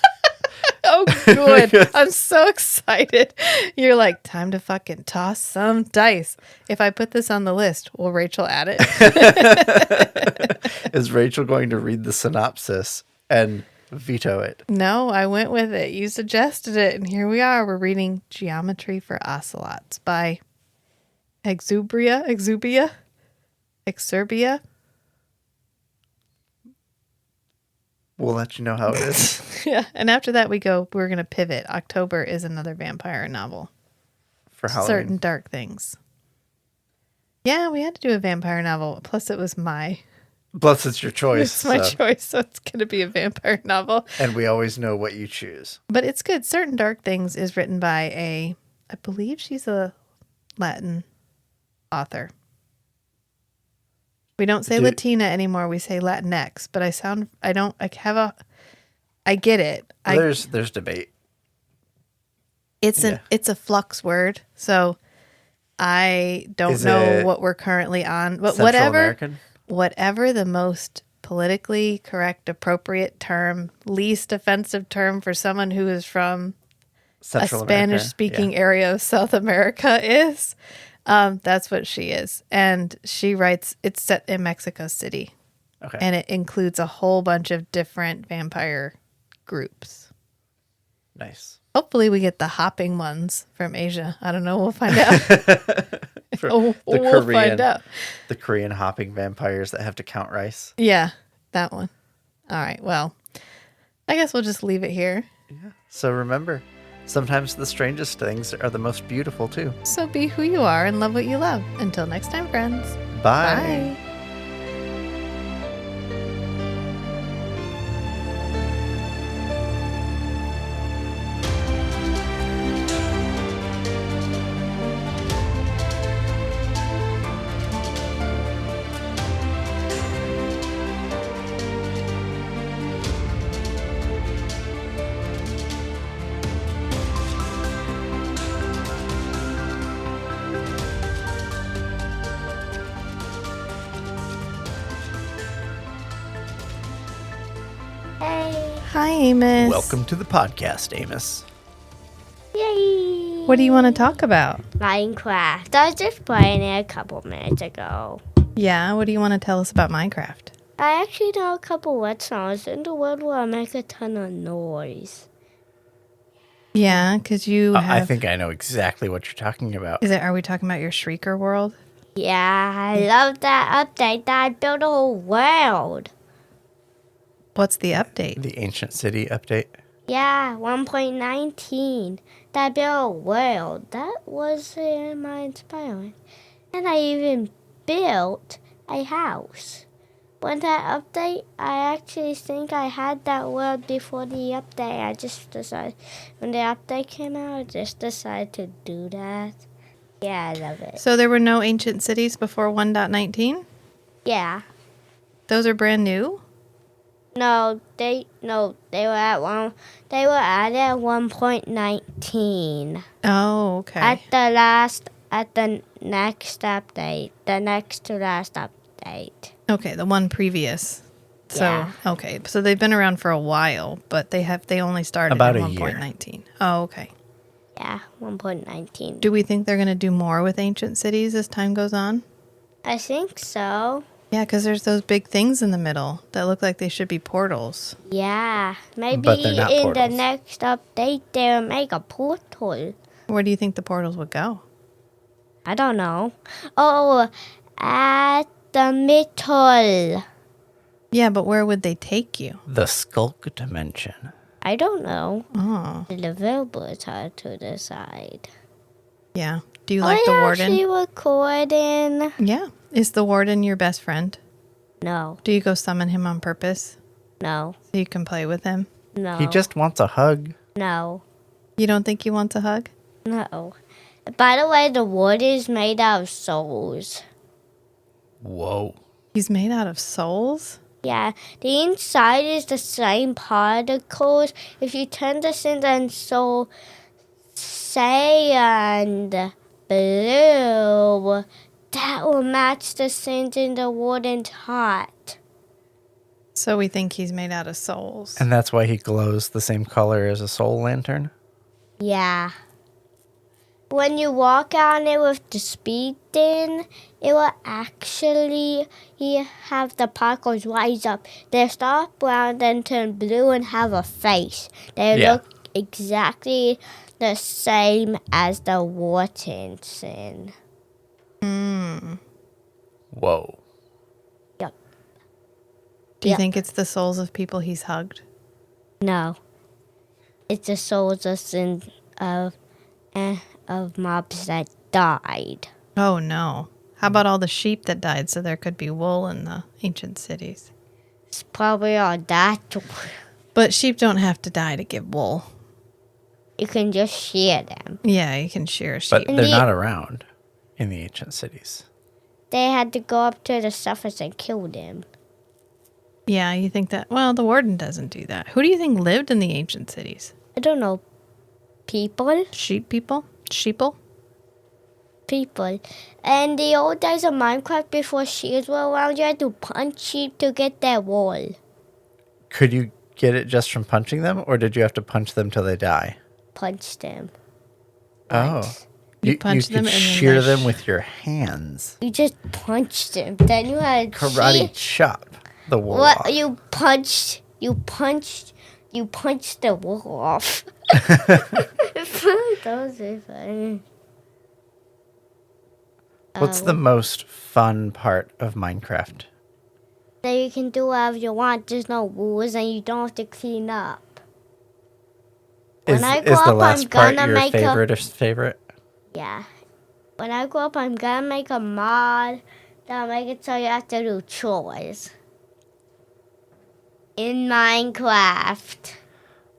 Oh, good. I'm so excited. You're like, time to fucking toss some dice. If I put this on the list, will Rachel add it? Is Rachel going to read the synopsis and veto it? No, I went with it. You suggested it, and here we are. We're reading Geometry for Ocelots by Exubia. We'll let you know how it is. Yeah, and after that we're going to pivot. October is another vampire novel. For Halloween. Certain Dark Things. Yeah, we had to do a vampire novel. Plus it was Plus it's your choice. It's my choice, so it's going to be a vampire novel. And we always know what you choose. But it's good. Certain Dark Things is written by I believe she's a Latin author. We don't say Latina anymore. We say Latinx, but I get it. There's debate. It's a flux word. So I don't know what we're currently on, but whatever the most politically correct, appropriate term, least offensive term for someone who is from Central a Spanish-speaking area of South America is. That's what she is. And she writes, it's set in Mexico City. Okay. And it includes a whole bunch of different vampire groups. Nice. Hopefully we get the hopping ones from Asia. I don't know. We'll find out. We'll find out. The Korean hopping vampires that have to count rice. Yeah, that one. All right. Well, I guess we'll just leave it here. Yeah. So remember, sometimes the strangest things are the most beautiful too. So be who you are and love what you love. Until next time, friends. Bye. Bye. Hi, Amos. Welcome to the podcast, Amos. Yay! What do you want to talk about? Minecraft. I was just playing it a couple minutes ago. Yeah, what do you want to tell us about Minecraft? I actually know a couple wet songs in the world where I make a ton of noise. Yeah, because you have... I think I know exactly what you're talking about. Are we talking about your Shrieker world? Yeah, I love that update that I built a whole world. What's the update? The Ancient City update? Yeah, 1.19. That built a world. That was my inspiring. And I even built a house. When that update, I actually think I had that world before the update. I just decided, when the update came out, I just decided to do that. Yeah, I love it. So there were no ancient cities before 1.19? Yeah. Those are brand new? No, they were at 1.19. Oh, okay. At the next update, the next to last update. Okay, the one previous. So, Yeah. okay. So they've been around for a while, but they only started About at a year. 1.19. Oh, okay. Yeah, 1.19. Do we think they're going to do more with ancient cities as time goes on? I think so. Yeah, because there's those big things in the middle that look like they should be portals. Yeah, maybe But they're not in the portals. next update they'll make a portal. Where do you think the portals would go? I don't know. Oh, at the middle. Yeah, but where would they take you? The Skulk Dimension. I don't know. Oh, The developers had to decide. yeah. Do you like the warden? Actually recording? Yeah. Is the warden your best friend? No, Do you go summon him on purpose no, so you can play with him? no. He just wants a hug. No, You don't think he wants a hug? no. By the way, the wood is made out of souls. Whoa. He's made out of souls? Yeah, the inside is the same particles. If you turn this into soul sand blue, that will match the sand in the warden's heart. So we think he's made out of souls. And that's why he glows the same color as a soul lantern? Yeah. When you walk on it with the speed in, it will actually have the particles rise up. They start brown, then turn blue and have a face. They Yeah. look exactly the same as the Wharton's in. Whoa. Yep. Do you Yeah. think it's the souls of people he's hugged? No. It's the souls of mobs that died. Oh, no. How about all the sheep that died so there could be wool in the ancient cities? It's probably all that. But sheep don't have to die to get wool. You can just shear them. Yeah, you can shear a sheep. But And they're the- not around in the ancient cities. They had to go up to the surface and kill them. Yeah, you think that? Well, the warden doesn't do that. Who do you think lived in the ancient cities? I don't know. People? Sheep people? Sheeple? People. And the old days of Minecraft before shears were around, you had to punch sheep to get their wool. Could you get it just from punching them, or did you have to punch them till they die? Punch them. Oh. You punch them could and then shear they them with your hands. You just punched them. Then you had Karate chop the wool What off. you punched the wool off. Those are funny. What's the most fun part of Minecraft? That you can do whatever you want. There's no rules and you don't have to clean up. When I grow Is the up, last I'm part gonna your make favorite? Yeah. When I grow up, I'm gonna make a mod that'll make it so you have to do chores. In Minecraft.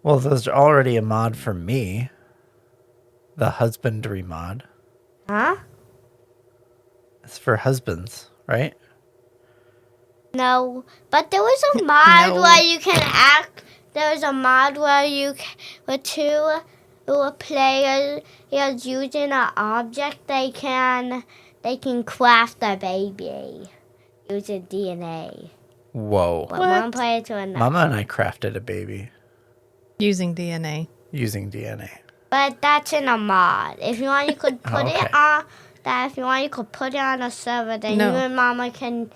Well, there's already a mod for me. The husbandry mod. Huh? It's for husbands, right? No. But there was a mod No. where you can act. There was a mod where where two players using an object, they can craft a baby using DNA. Whoa. But one player to another. Mama and I crafted a baby Using DNA. using DNA. But that's in a mod. If you want, you could put okay. it on. If you want, you could put it on a server. Then No. you and Mama can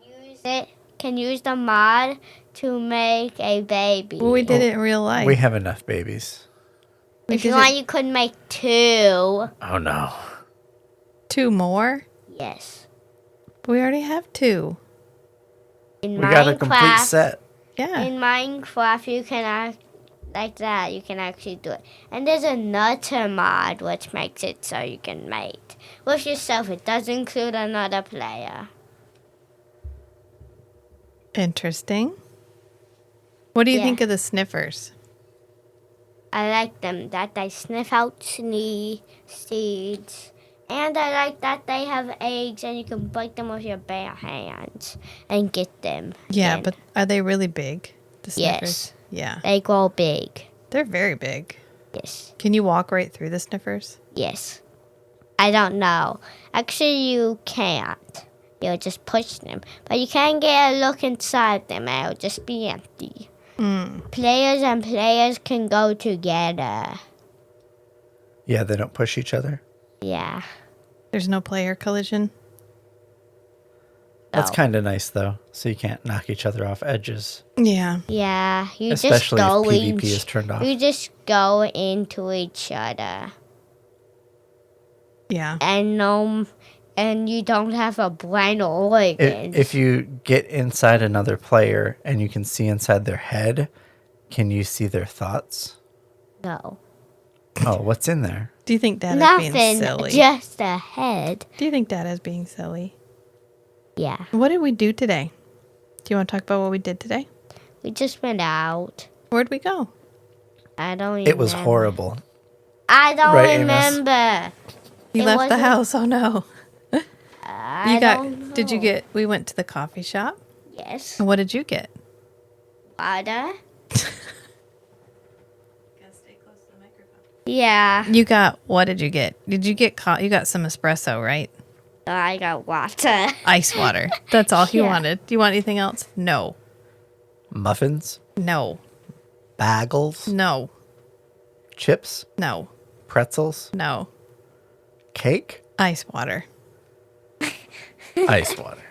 use it. Can use the mod to make a baby. Well, we did it in real life. We have enough babies. We If you did want, it you could make 2. Oh no. 2 more. Yes. We already have 2. In We got a complete set. Yeah. In Minecraft, you can act like that. You can actually do it. And there's another mod which makes it so you can mate with yourself. It does include another player. Interesting. What do you Yeah. think of the sniffers? I like them that they sniff out seeds. And I like that they have eggs and you can break them with your bare hands and get them. Yeah, in. but are they really big? The sniffers? Yes. Yeah. They grow big. They're very big. Yes. Can you walk right through the sniffers? Yes. I don't know. Actually, you can't. You'll just push them. But you can get a look inside them and it'll just be empty. Players and players can go together. Yeah, they don't push each other. Yeah. There's no player collision. That's Oh. kind of nice, though, so you can't knock each other off edges. Yeah. Yeah, you Especially just go if PvP is turned off. You just go into each other, Yeah. and you don't have a brain or organs. If you get inside another player and you can see inside their head, can you see their thoughts? No, Oh, what's in there? Do you think Dad is being nothing, silly? just a head. Do you think Dad is being silly? Yeah, What did we do today? Do you want to talk about what we did today? we just went out. Where'd we go? I don't remember. It was horrible. I don't Right, Amos? remember. You It left the wasn't- house. Oh no. I don't know. Did you get, we went to the coffee shop. Yes. And what did you get? Water. Yeah, You got, what did you get? Did you get, you got some espresso, right? I got water. Ice water. That's all he Yeah. wanted. Do you want anything else? No. Muffins, No. bagels, No. chips, No. pretzels, No. cake, Ice water. ice water.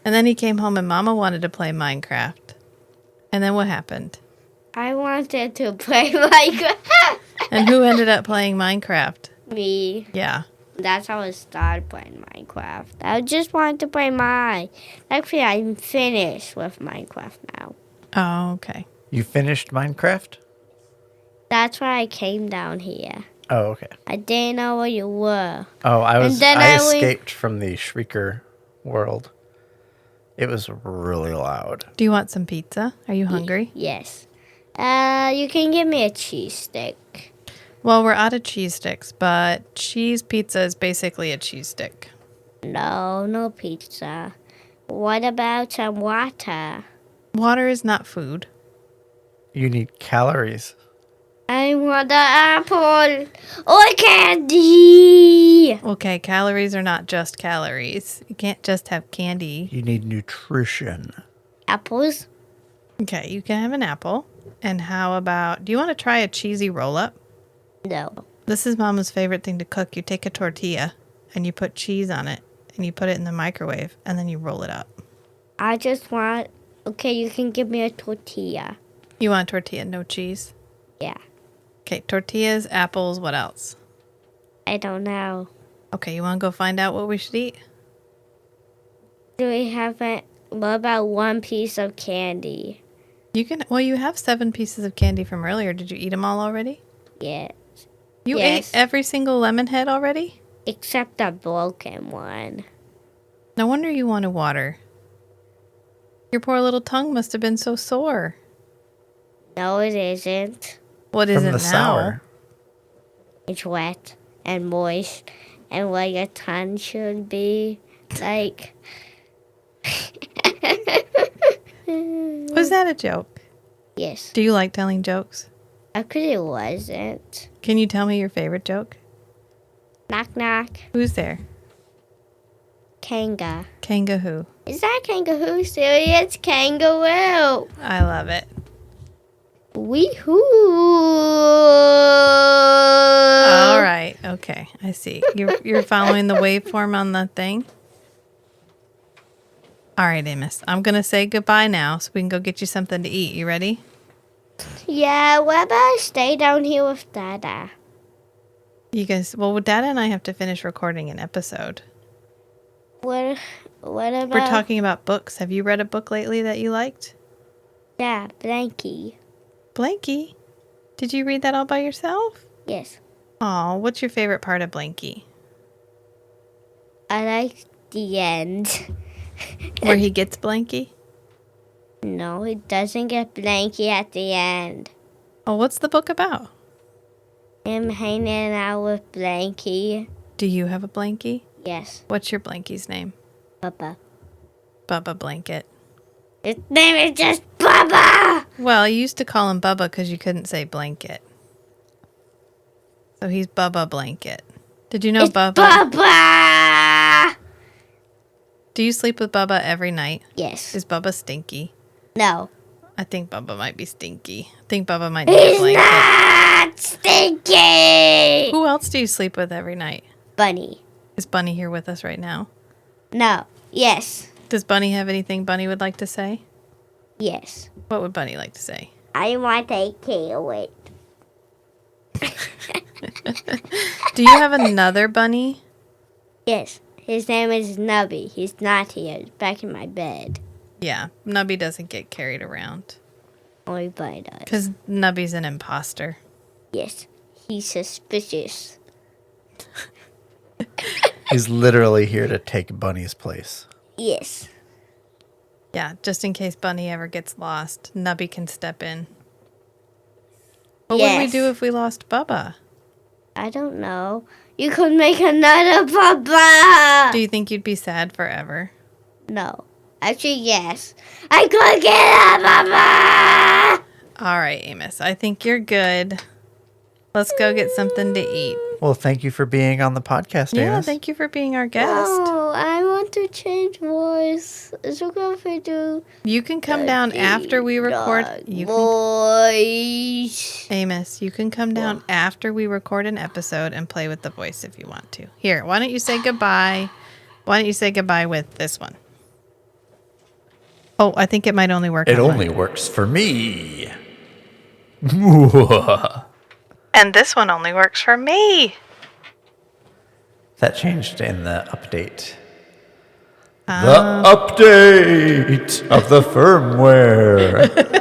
And then he came home and Mama wanted to play Minecraft. And then what happened? I wanted to play Minecraft. And who ended up playing Minecraft? Me. Yeah. That's how I started playing Minecraft. I just wanted to play Mine. Actually, I'm finished with Minecraft now. Oh, okay. You finished Minecraft? That's why I came down here. Oh, okay. I didn't know where you were. Oh, I And then I went- escaped from the Shrieker world. It was really loud. Do you want some pizza? Are you hungry? Yes. You can give me a cheese stick. Well, we're out of cheese sticks, but cheese pizza is basically a cheese stick. No pizza. What about some water? Water is not food. You need calories. I want an apple or candy. Okay, calories are not just calories. You can't just have candy. You need nutrition. Apples? Okay, you can have an apple. And how about, do you want to try a cheesy roll up? No. This is Mama's favorite thing to cook. You take a tortilla and you put cheese on it and you put it in the microwave and then you roll it up. I just want. Okay, you can give me a tortilla. You want a tortilla, no cheese? Yeah. Okay, tortillas, apples, what else? I don't know. Okay, you want to go find out what we should eat? Do we have it? What about one piece of candy? You can, well, you have 7 pieces of candy from earlier. Did you eat them all already? Yes. You Yes. ate every single lemon head already? Except the broken one. No wonder you wanted water. Your poor little tongue must have been so sore. No, it isn't. What is From it the now? sour. It's wet and moist and what your tongue should be. Like. Was that a joke? Yes. Do you like telling jokes? Actually, it wasn't. Can you tell me your favorite joke? Knock, knock. Who's there? Kanga. Kanga who? Is that kangaroo serious? Kangaroo. I love it. Wee-hoo. All right. Okay. I see. You're following the waveform on the thing? All right, Amos. I'm going to say goodbye now so we can go get you something to eat. You ready? Yeah, what about I stay down here with Dada? You guys, well, Dada and I have to finish recording an episode. What about... We're talking about books. Have you read a book lately that you liked? Yeah, Blanky. Blanky? Did you read that all by yourself? Yes. Oh, what's your favorite part of Blanky? I like the end. Where he gets Blanky? No, he doesn't get Blanky at the end. Oh, what's the book about? Him hanging out with Blanky. Do you have a Blanky? Yes, What's your Blanky's name? Bubba. Bubba Blanket. His name is just Bubba! Well, you used to call him Bubba because you couldn't say blanket. So he's Bubba Blanket. Did you know It's Bubba? Bubba! Do you sleep with Bubba every night? Yes. Is Bubba stinky? No. I think Bubba might be stinky. I think Bubba might need a He's blanket. not stinky! Who else do you sleep with every night? Bunny. Is Bunny here with us right now? No. Yes. Does Bunny have anything Bunny would like to say? Yes. What would Bunny like to say? I want to kill it. Do you have another bunny? Yes. His name is Nubby. He's not here. He's back in my bed. Yeah, Nubby doesn't get carried around. Only Bunny does. Because Nubby's an imposter. Yes. He's suspicious. He's literally here to take Bunny's place. Yes. Yeah, just in case Bunny ever gets lost, Nubby can step in. What would we Yes. do if we lost Bubba? I don't know. You could make another Papa. Do you think you'd be sad forever? No. Actually, yes. I could get a Papa. All right, Amos, I think you're good. Let's go get something to eat. Well, thank you for being on the podcast, Yeah, Amos. thank you for being our guest. Oh, I want to change voice. Is it okay if I do You can come down after we record. You can, voice? Amos, you can come down after we record an episode and play with the voice if you want to. Here, why don't you say goodbye? Why don't you say goodbye with this one? Oh, I think it might only work. It on only mine. works for me. And this one only works for me. That changed in the update. The update of the firmware.